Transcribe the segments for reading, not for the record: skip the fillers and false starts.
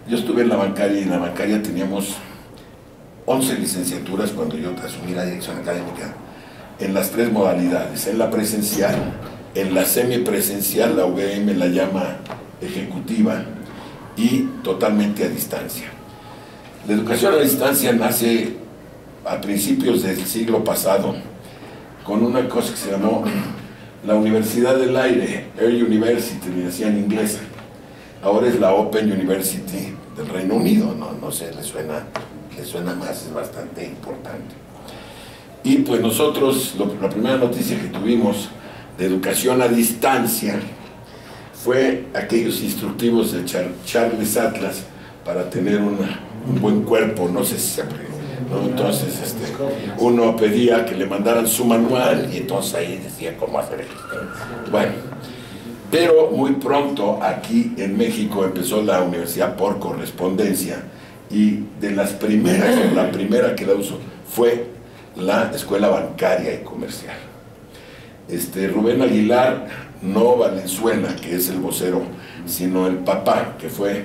Yo estuve en la bancaria y en la bancaria teníamos 11 licenciaturas cuando yo asumí la dirección académica, en las 3 modalidades, en la presencial, en la semipresencial, la UVM la llama ejecutiva, y totalmente a distancia. La educación a distancia nace a principios del siglo pasado con una cosa que se llamó la Universidad del Aire, Air University, le decían inglesa. Ahora es la Open University del Reino Unido, no sé, le suena más, es bastante importante. Y pues nosotros, la primera noticia que tuvimos de educación a distancia fue aquellos instructivos de Charles Atlas para tener un buen cuerpo, no sé si se aprendió, ¿no? Entonces uno pedía que le mandaran su manual y entonces ahí decía cómo hacer esto. Bueno, pero muy pronto aquí en México empezó la universidad por correspondencia, y de las primeras, la primera que la usó fue la Escuela Bancaria y Comercial. Rubén Aguilar, no Valenzuela, que es el vocero, sino el papá, que fue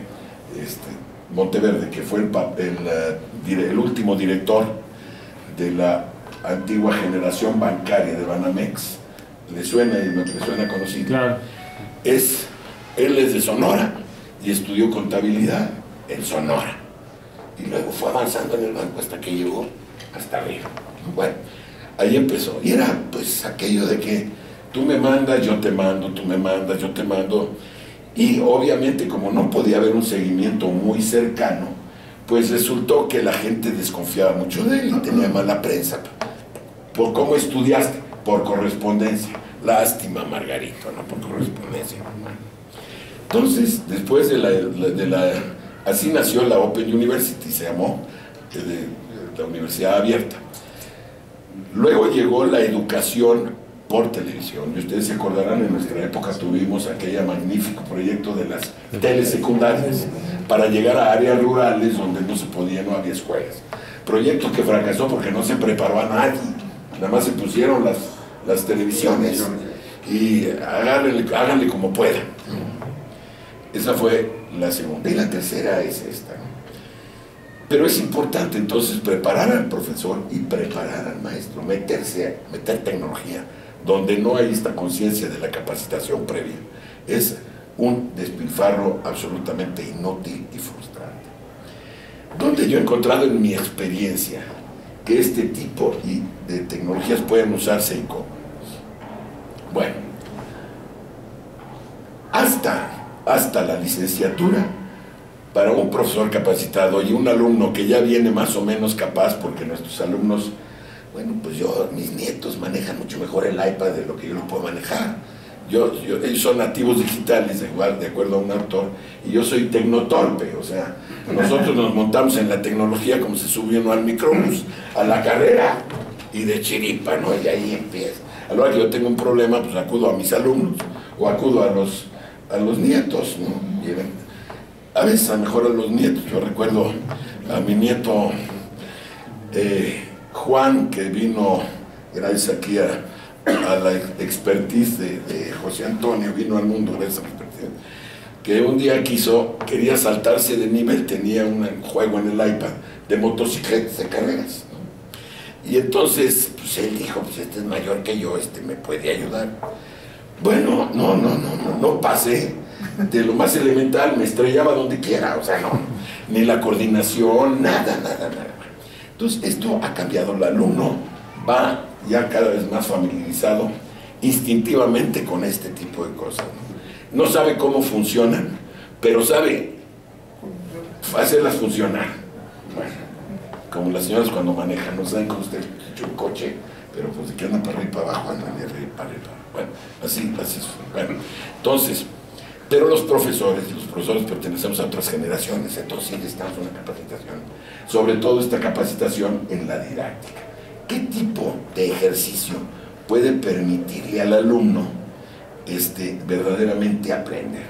Monteverde, que fue el último director de la antigua generación bancaria de Banamex. ¿Le suena y me suena conocido? Claro. Él es de Sonora y estudió contabilidad en Sonora. Y luego fue avanzando en el banco hasta que llegó hasta arriba. Bueno, ahí empezó. Y era pues aquello de que tú me mandas, yo te mando, tú me mandas, yo te mando. Y obviamente como no podía haber un seguimiento muy cercano, pues resultó que la gente desconfiaba mucho de él y tenía mala prensa. ¿Por cómo estudiaste? Por correspondencia. Lástima, Margarito, no por correspondencia. Entonces, después así nació la Open University, se llamó la Universidad Abierta. Luego llegó la educación por televisión, y ustedes se acordarán, en nuestra época tuvimos aquel magnífico proyecto de las telesecundarias para llegar a áreas rurales donde no se podía, no había escuelas. Proyecto que fracasó porque no se preparó a nadie, nada más se pusieron las televisiones y háganle como puedan. Esa fue la segunda, y la tercera es esta, ¿no? Pero es importante entonces preparar al profesor y preparar al maestro, meter tecnología donde no hay esta conciencia de la capacitación previa. Es un despilfarro absolutamente inútil y frustrante. Donde yo he encontrado en mi experiencia que este tipo de tecnologías pueden usarse y cómo. Bueno, hasta la licenciatura, para un profesor capacitado y un alumno que ya viene más o menos capaz, porque nuestros alumnos, bueno, pues mis nietos manejan mucho mejor el iPad de lo que yo lo puedo manejar. Ellos son nativos digitales, de acuerdo a un autor, y yo soy tecnotorpe, o sea, nosotros nos montamos en la tecnología como se subió uno al microbús, a la carrera, y de chiripa, ¿no? Y ahí empieza. A la hora que yo tengo un problema, pues acudo a mis alumnos, o acudo a los nietos, ¿no? Y a veces a mejor a los nietos. Yo recuerdo a mi nieto Juan, que vino gracias aquí a la expertise de José Antonio, vino al mundo gracias a la expertise, que un día quería saltarse de nivel, tenía un juego en el iPad de motocicletas de carreras, ¿no? Y entonces pues él dijo, pues este es mayor que yo, me puede ayudar. Bueno, no pasé de lo más elemental, me estrellaba donde quiera, o sea, ni la coordinación, nada. Entonces esto ha cambiado, el alumno va ya cada vez más familiarizado instintivamente con este tipo de cosas, ¿no? No sabe cómo funcionan, pero sabe hacerlas funcionar. Bueno, como las señoras cuando manejan, no saben cómo usted hecho un coche, pero pues de que andan para arriba y para abajo, andan de arriba y para arriba. Bueno, así es. Bueno, entonces, pero los profesores pertenecemos a otras generaciones, entonces sí necesitamos una capacitación, sobre todo esta capacitación en la didáctica. ¿Qué tipo de ejercicio puede permitirle al alumno verdaderamente aprender?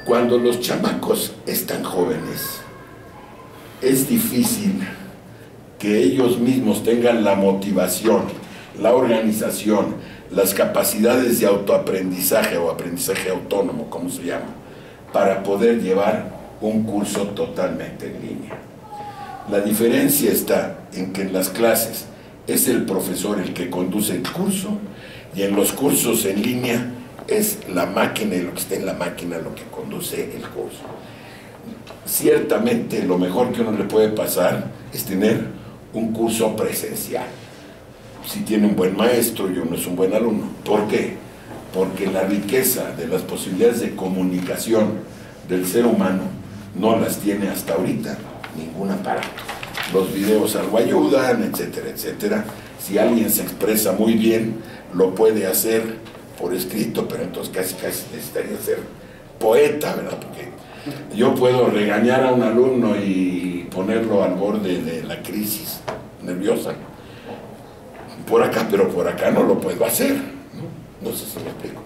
Cuando los chamacos están jóvenes, es difícil que ellos mismos tengan la motivación, la organización, las capacidades de autoaprendizaje o aprendizaje autónomo, como se llama, para poder llevar un curso totalmente en línea. La diferencia está en que en las clases es el profesor el que conduce el curso, y en los cursos en línea es la máquina, y lo que está en la máquina lo que conduce el curso. Ciertamente lo mejor que uno le puede pasar es tener un curso presencial, si tiene un buen maestro y uno es un buen alumno. ¿Por qué? Porque la riqueza de las posibilidades de comunicación del ser humano no las tiene hasta ahorita ningún aparato. Los videos algo ayudan, etcétera, etcétera. Si alguien se expresa muy bien, lo puede hacer por escrito, pero entonces casi necesitaría ser poeta, ¿verdad? Porque yo puedo regañar a un alumno y ponerlo al borde de la crisis nerviosa por acá, pero por acá no lo puedo hacer, ¿no? No sé si me explico.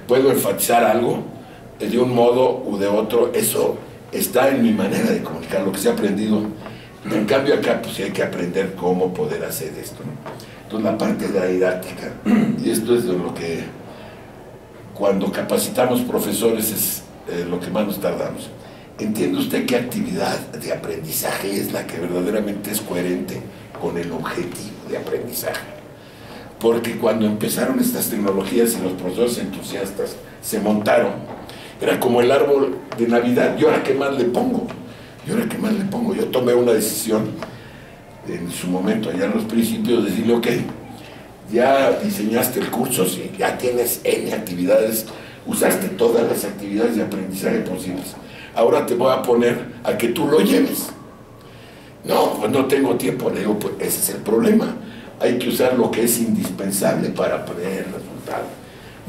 Puedo enfatizar algo de un modo u de otro, eso está en mi manera de comunicar, lo que se ha aprendido. En cambio acá pues sí hay que aprender cómo poder hacer esto, ¿no? Entonces la parte de la didáctica, y esto es de lo que cuando capacitamos profesores es lo que más nos tardamos. ¿Entiende usted qué actividad de aprendizaje es la que verdaderamente es coherente con el objetivo de aprendizaje? Porque cuando empezaron estas tecnologías y los profesores entusiastas se montaron, era como el árbol de Navidad. ¿Y ahora qué más le pongo? Yo tomé una decisión en su momento, allá en los principios, de decirle, ok, ya diseñaste el curso, sí, ya tienes N actividades, usaste todas las actividades de aprendizaje posibles. Ahora te voy a poner a que tú lo lleves. No, pues no tengo tiempo. Le digo, pues ese es el problema. Hay que usar lo que es indispensable para obtener el resultado.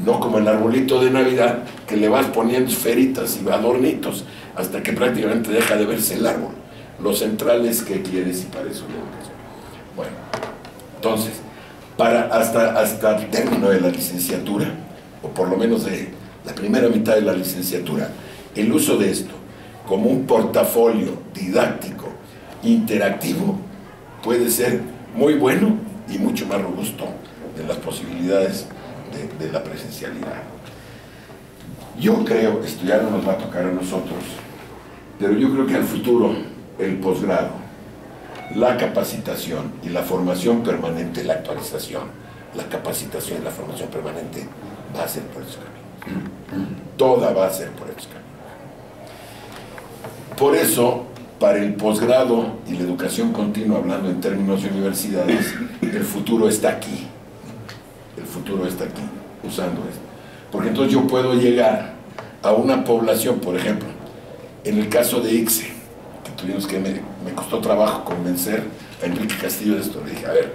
No como el arbolito de Navidad, que le vas poniendo esferitas y adornitos hasta que prácticamente deja de verse el árbol. Lo central es qué quieres y para eso la educación. Bueno, entonces, hasta el término de la licenciatura, o por lo menos de la primera mitad de la licenciatura, el uso de esto como un portafolio didáctico interactivo puede ser muy bueno y mucho más robusto de las posibilidades de la presencialidad. Yo creo, esto ya no nos va a tocar a nosotros, pero yo creo que al futuro el posgrado, la capacitación y la formación permanente, la actualización, la capacitación y la formación permanente va a ser por esos caminos. Toda va a ser por esos caminos. Por eso, para el posgrado y la educación continua, hablando en términos de universidades, el futuro está aquí. El futuro está aquí, usando esto. Porque entonces yo puedo llegar a una población, por ejemplo, en el caso de ICSE, que tuvimos que, me costó trabajo convencer a Enrique Castillo de esto. Le dije, a ver,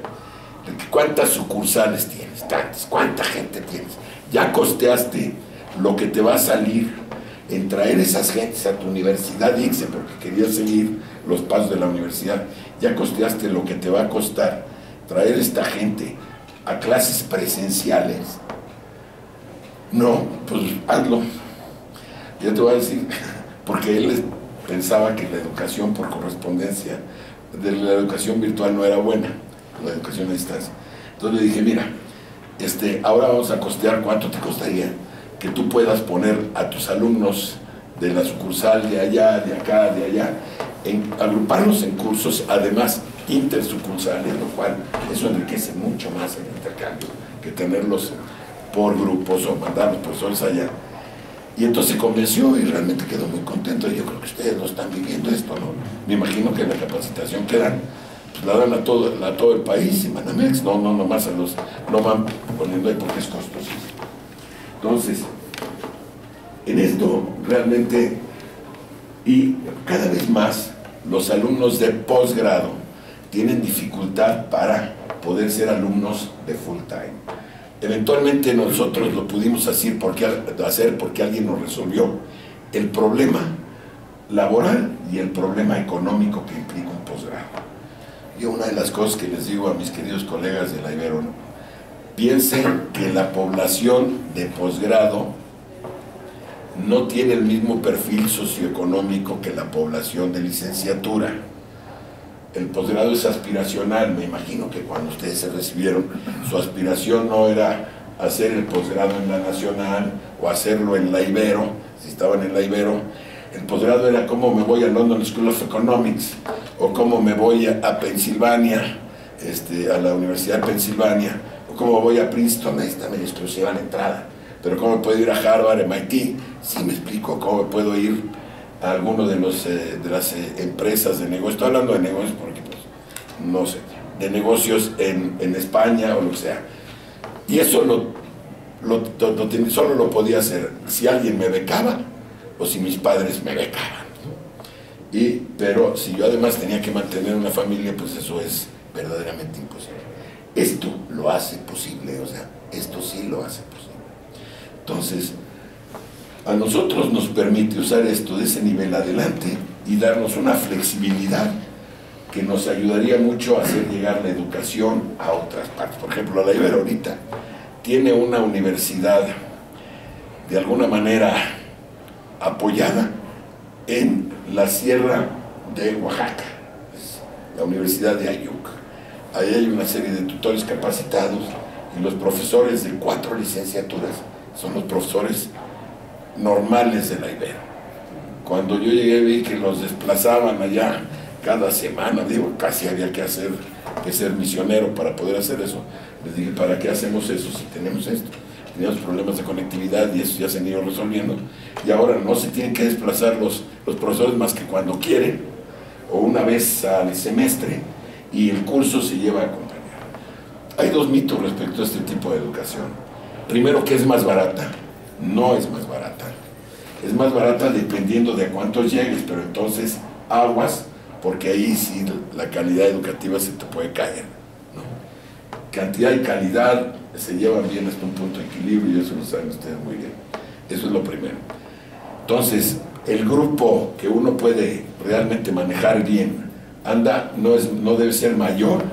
¿cuántas sucursales tienes? Tantas. ¿Cuánta gente tienes? Ya costeaste lo que te va a salir en traer esas gentes a tu universidad ICSE, porque querías seguir los pasos de la universidad. Ya costeaste lo que te va a costar traer esta gente a clases presenciales. No, pues hazlo. Ya te voy a decir, porque él pensaba que la educación por correspondencia, de la educación virtual no era buena, la educación a distancia. Entonces le dije, mira, ahora vamos a costear cuánto te costaría que tú puedas poner a tus alumnos de la sucursal de allá, de acá, de allá, agruparlos en cursos, además intersucursales, lo cual eso enriquece mucho más el intercambio que tenerlos por grupos o mandar a los profesores allá. Y entonces se convenció y realmente quedó muy contento. Y yo creo que ustedes no están viviendo esto, ¿no? Me imagino que la capacitación que dan, pues la dan a todo el país, y Manamex, no nomás no van poniendo ahí porque es costosísimo. Entonces, en esto realmente, y cada vez más, los alumnos de posgrado tienen dificultad para poder ser alumnos de full time. Eventualmente nosotros lo pudimos hacer porque alguien nos resolvió el problema laboral y el problema económico que implica un posgrado. Yo una de las cosas que les digo a mis queridos colegas de la Ibero, ¿no? Piensen que la población de posgrado no tiene el mismo perfil socioeconómico que la población de licenciatura. El posgrado es aspiracional. Me imagino que cuando ustedes se recibieron, su aspiración no era hacer el posgrado en la Nacional o hacerlo en la Ibero, si estaban en la Ibero, el posgrado era cómo me voy a London School of Economics, o cómo me voy a Pensilvania, a la Universidad de Pensilvania, o cómo voy a Princeton. Ahí está medio exclusiva la entrada, pero cómo me puedo ir a Harvard, MIT, sí me explico, cómo me puedo ir a alguno de las empresas de negocio. Estoy hablando de negocios porque, pues, no sé, de negocios en España o lo que sea. Y eso solo lo podía hacer si alguien me becaba o si mis padres me becaban, ¿no? Pero si yo además tenía que mantener una familia, pues eso es verdaderamente imposible. Esto lo hace posible, o sea, esto sí lo hace posible. Entonces, a nosotros nos permite usar esto de ese nivel adelante y darnos una flexibilidad que nos ayudaría mucho a hacer llegar la educación a otras partes. Por ejemplo, la Ibero ahorita tiene una universidad de alguna manera apoyada en la sierra de Oaxaca, la Universidad de Ayuc. Ahí hay una serie de tutores capacitados y los profesores de 4 licenciaturas son los profesores normales de la Ibero. Cuando yo llegué vi que los desplazaban allá cada semana, digo, casi había que ser misionero para poder hacer eso. Les dije, ¿para qué hacemos eso si tenemos esto? Teníamos problemas de conectividad y eso ya se han ido resolviendo, y ahora no se tienen que desplazar los profesores más que cuando quieren o una vez al semestre, y el curso se lleva acompañado. Hay 2 mitos respecto a este tipo de educación. Primero, que es más barata. No es más barata. Es más barata dependiendo de a cuántos llegues, pero entonces aguas, porque ahí sí la calidad educativa se te puede caer, ¿no? Cantidad y calidad se llevan bien hasta un punto de equilibrio, y eso lo saben ustedes muy bien. Eso es lo primero. Entonces, el grupo que uno puede realmente manejar bien no debe ser mayor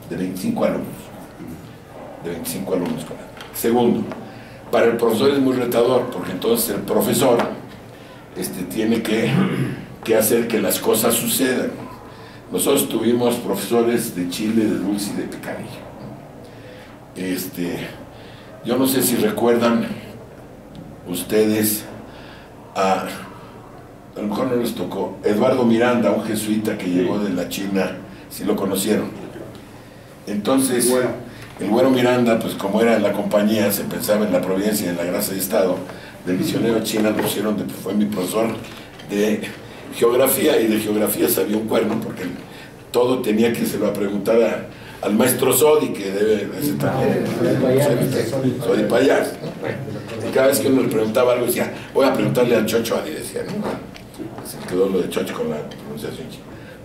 de 25 alumnos. De 25 alumnos con él. Segundo, para el profesor es muy retador, porque entonces el profesor tiene que hacer que las cosas sucedan. Nosotros tuvimos profesores de chile, de dulce y de picadillo. Yo no sé si recuerdan ustedes a lo mejor no les tocó, Eduardo Miranda, un jesuita que llegó de la China, si lo conocieron. Entonces, el Güero Miranda, pues como era en la compañía, se pensaba en la providencia y en la gracia de Estado, de misionero china lo pusieron, fue mi profesor de geografía, y de geografía sabía un cuerno, porque todo tenía que se lo preguntar al maestro Sodi, que debe Sodi Payas, ¿no? Y cada vez que uno le preguntaba algo decía, voy a preguntarle al Chocho, y decía, no, se quedó lo de Chocho con la pronunciación.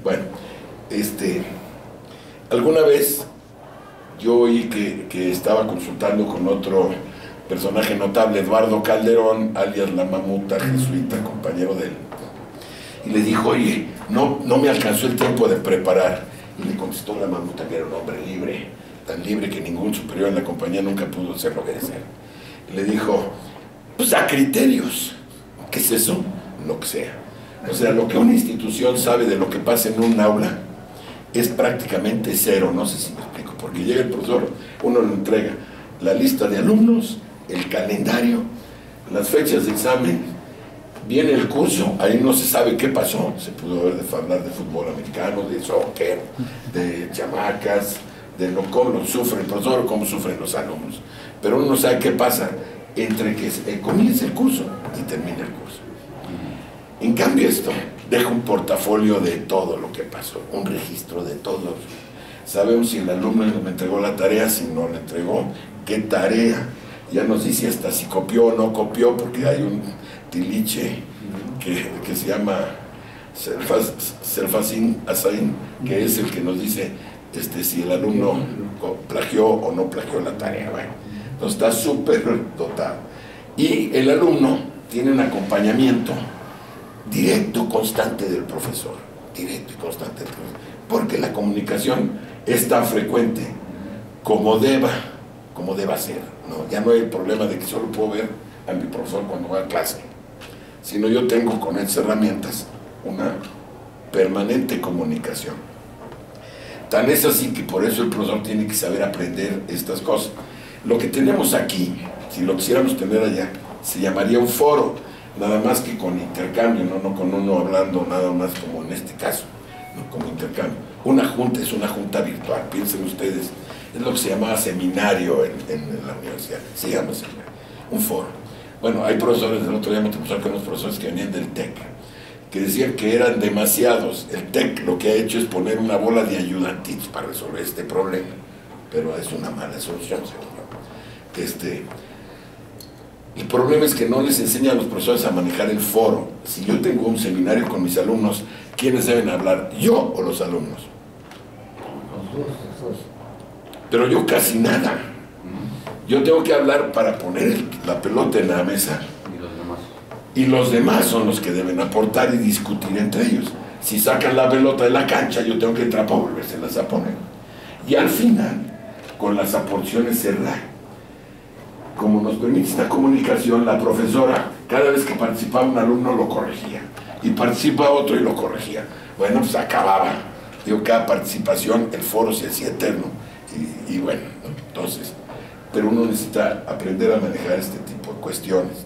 Bueno, alguna vez yo oí que estaba consultando con otro personaje notable, Eduardo Calderón, alias La Mamuta, jesuita, compañero de él, y le dijo, oye, no me alcanzó el tiempo de preparar. Y le contestó La Mamuta, que era un hombre libre, tan libre que ningún superior en la compañía nunca pudo hacerlo obedecer. Y le dijo, pues a criterios. ¿Qué es eso? Lo que sea. O sea, lo que una institución sabe de lo que pasa en un aula es prácticamente cero, no sé si me explico, porque llega el profesor, uno le entrega la lista de alumnos, el calendario, las fechas de examen, viene el curso, ahí no se sabe qué pasó, se pudo hablar de fútbol americano, de soccer, de chamacas, de cómo lo sufre el profesor o cómo sufren los alumnos, pero uno no sabe qué pasa entre que comience el curso y termine el curso. En cambio esto deja un portafolio de todo lo que pasó, un registro de todo. Sabemos si el alumno me entregó la tarea, si no la entregó, qué tarea, ya nos dice hasta si copió o no copió, porque hay un tiliche que se llama Self-Assign, que es el que nos dice si el alumno plagió o no plagió la tarea. Bueno, entonces está súper dotado. Y el alumno tiene un acompañamiento directo, constante del profesor, directo y constante del profesor, porque la comunicación es tan frecuente como deba ser, ¿no? Ya no hay el problema de que solo puedo ver a mi profesor cuando va a clase, sino yo tengo con esas herramientas una permanente comunicación. Tan es así que por eso el profesor tiene que saber aprender estas cosas. Lo que tenemos aquí, si lo quisiéramos tener allá, se llamaría un foro. nada más que con intercambio, no con uno hablando nada más como en este caso, no como intercambio. Una junta es una junta virtual, piensen ustedes, es lo que se llamaba seminario en la universidad, se llama seminario, un foro. Bueno, hay profesores, el otro día me tocó con unos profesores que venían del TEC, que decían que eran demasiados. El TEC lo que ha hecho es poner una bola de ayudantitos para resolver este problema, pero es una mala solución, seguro. El problema es que no les enseñan a los profesores a manejar el foro. Si yo tengo un seminario con mis alumnos, ¿quiénes deben hablar? ¿Yo o los alumnos? Pero yo casi nada. Yo tengo que hablar para poner la pelota en la mesa. Y los demás son los que deben aportar y discutir entre ellos. Si sacan la pelota de la cancha, yo tengo que entrar para volvérselas a poner. Y al final, con las aportaciones cerrar. Como nos permite esta comunicación, la profesora, cada vez que participaba un alumno lo corregía. Y participa otro y lo corregía. Bueno, pues acababa. Digo, cada participación, el foro se hacía eterno. Y bueno, ¿no? Entonces, pero uno necesita aprender a manejar este tipo de cuestiones.